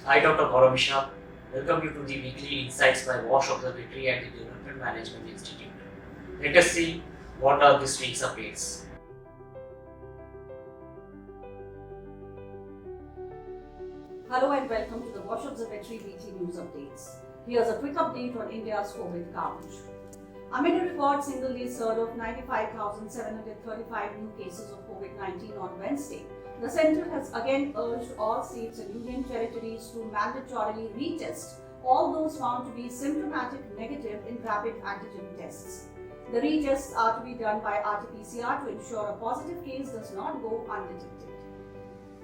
Hi, Dr. Gaurav Mishra. Welcome you to the weekly insights by Wash Observatory and the Development Management Institute. Let us see what are this week's updates. Hello and welcome to the Wash Observatory weekly news updates. Here's a quick update on India's COVID count. Amid a record single-day surge of 95,735 new cases of COVID-19 on Wednesday, the centre has again urged all states and union territories to mandatorily retest all those found to be symptomatic negative in rapid antigen tests. The retests are to be done by RT-PCR to ensure a positive case does not go undetected.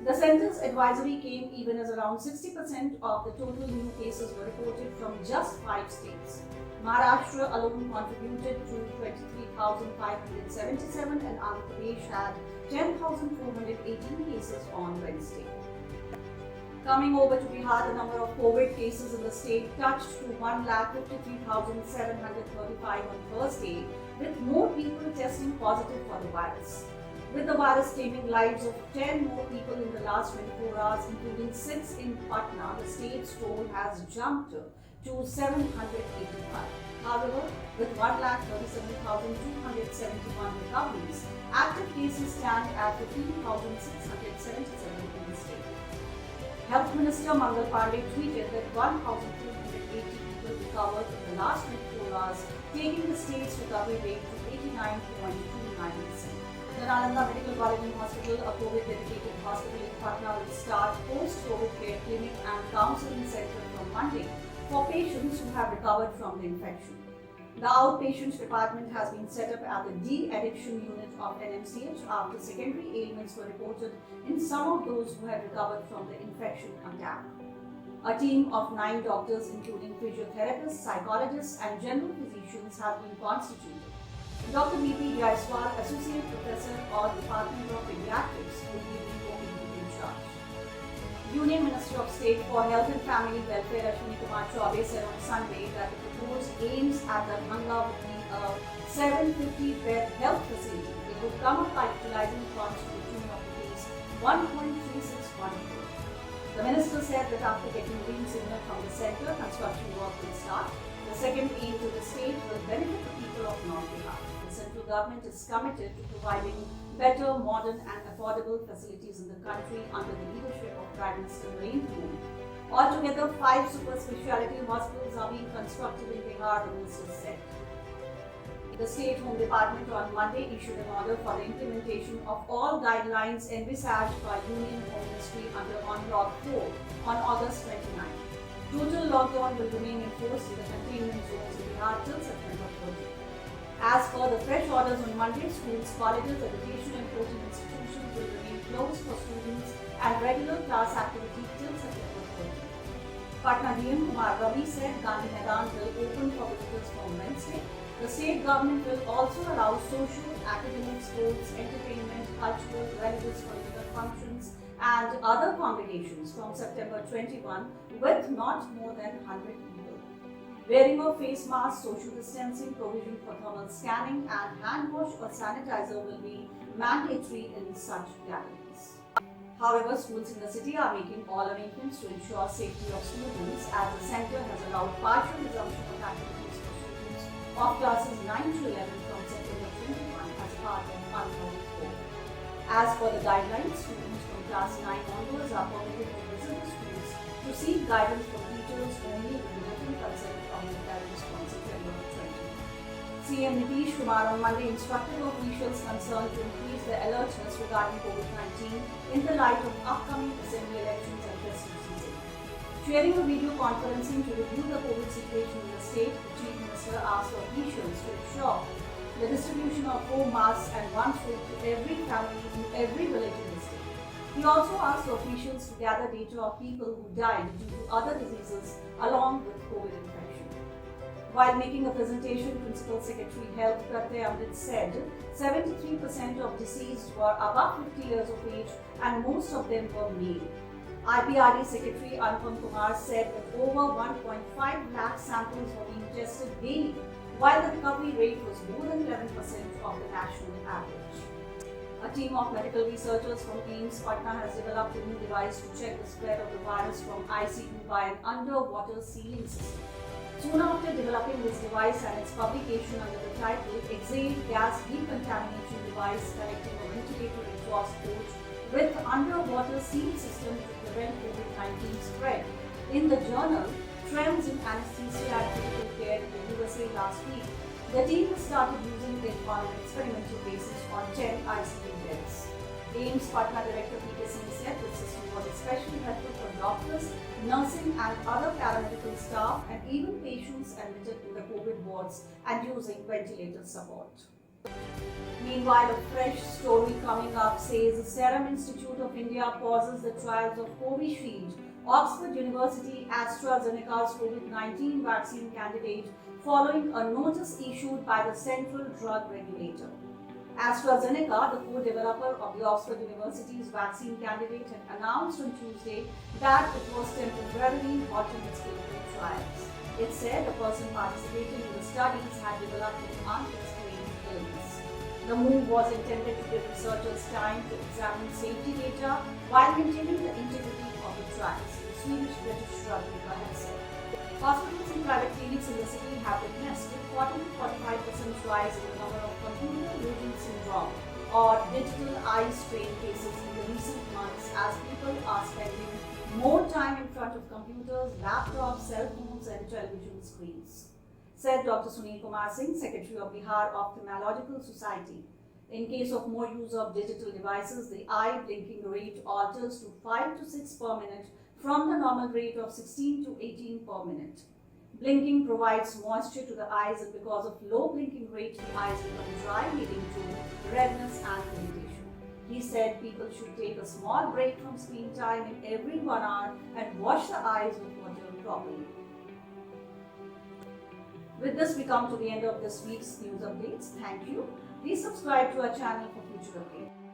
The centre's advisory came even as around 60% of the total new cases were reported from just 5 states. Maharashtra alone contributed to 23,577 and Andhra Pradesh had 10,418 cases on Wednesday. Coming over to Bihar, the number of COVID cases in the state touched to 1,53,735 on Thursday, with more people testing positive for the virus. With the virus claiming lives of 10 more people in the last 24 hours, including 6 in Patna, the state's toll has jumped to 785. However, with 1,37,271 recoveries, active cases stand at 15,677 in the state. Health Minister Mangal Pandey tweeted that 1,280 people recovered in the last 24 hours, taking the state's recovery rate to 89.29%. The Nalanda Medical College and Hospital, a COVID-dedicated hospital in Patna, will start post-COVID care clinic and counseling center from Monday for patients who have recovered from the infection. The outpatient department has been set up at the de-addiction unit of NMCH after secondary ailments were reported in some of those who had recovered from the infection attack. A team of 9 doctors, including physiotherapists, psychologists, and general physicians, have been constituted. Dr. B.P. Jaiswal, Associate Professor of Department of Pediatrics, will be the committee in charge. Union Minister of State for Health and Family Welfare Ashwini Kumar Chaubey said on Sunday that the proposed aims at Darbhanga would be a 750-bed health facility. It would come up by utilizing funds to the tune of ₹1.361 crore. The minister said that after getting green signal from the centre, construction work will start. The second aim to the state will benefit the people of North Bihar. The central government is committed to providing better, modern and affordable facilities in the country under the leadership of Prime Minister Narendra Modi. Altogether, 5 super speciality hospitals are being constructed in Bihar, the minister said. The State Home Department on Monday issued an order for the implementation of all guidelines envisaged by Union Home Ministry under Unlock 4 on August 29. Total lockdown will remain in force in the containment zones in Bihar till September 30. As per the fresh orders on Monday, schools, colleges, education and coaching institutions will remain closed for students and regular class activity till September 30. Patna DM Kumar Ravi said Gandhi Maidan will open for visitors from Wednesday. The state government will also allow social, academic, sports, entertainment, cultural, religious, political functions and other congregations from September 21 with not more than 100 people. Wearing of face masks, social distancing, provision for thermal scanning and hand wash or sanitizer will be mandatory in such gatherings. However, schools in the city are making all arrangements to ensure safety of students as the centre has allowed partial resumption of activities for students of classes 9 to 11 from September 21 as part of Unlock 4. As per the guidelines, students from class 9 onwards are permitted to visit the schools to seek guidance from teachers only with the written consent of the parents from September 20. CM Nitish Kumar on Monday instructed officials concerned to increase the alertness regarding COVID-19 in the light of upcoming assembly elections and festive season. Sharing a video conferencing to review the COVID situation in the state, the Chief Minister asked officials to ensure the distribution of 4 masks and 1 suit to every family in every village in the state. He also asked officials to gather data of people who died due to other diseases along with COVID infection. While making a presentation, Principal Secretary Health Pratyay Amrit said 73% of deceased were above 50 years of age and most of them were male. IPRD Secretary Anupam Kumar said that over 1.5 lakh samples were being tested daily, while the recovery rate was more than 11% of the national average. A team of medical researchers from AIIMS Patna has developed a new device to check the spread of the virus from ICU by an underwater sealing system. Soon after developing this device and its publication under the title Exhaled Gas Decontamination Device Connecting a Ventilator Exhaust Port with Underwater Seal System to Prevent COVID-19 Spread in the journal Trends in Anesthesia and Critical Care in the USA last week, the team has started using it on an experimental basis on 10 ICU beds. AIIMS Patna Director P.K. Singh said the system was especially helpful for doctors, nursing and other paramedical staff and even patients admitted in the COVID wards and using ventilator support. Meanwhile, a fresh story coming up says the Serum Institute of India pauses the trials of Covishield, Oxford University AstraZeneca's COVID-19 vaccine candidate, following a notice issued by the Central Drug Regulator. AstraZeneca, the co-developer of the Oxford University's vaccine candidate, had announced on Tuesday that it was temporarily halting its clinical trials. It said a person participating in the studies had developed an unexplained illness. The move was intended to give researchers time to examine safety data while maintaining the integrity of the trials, the Swedish-British drug maker had said. Hospitals and private clinics in the city have witnessed a 40 to 45% rise in the number of computer vision syndrome or digital eye strain cases in the recent months as people are spending more time in front of computers, laptops, cell phones and television screens, said Dr. Sunil Kumar Singh, Secretary of Bihar Ophthalmological Society. In case of more use of digital devices, the eye blinking rate alters to 5 to 6 per minute from the normal rate of 16 to 18 per minute. Blinking provides moisture to the eyes, and because of low blinking rate, the eyes become dry, leading to redness and irritation. He said people should take a small break from screen time in every 1 hour and wash the eyes with water properly. With this, we come to the end of this week's news updates. Thank you. Please subscribe to our channel for future updates.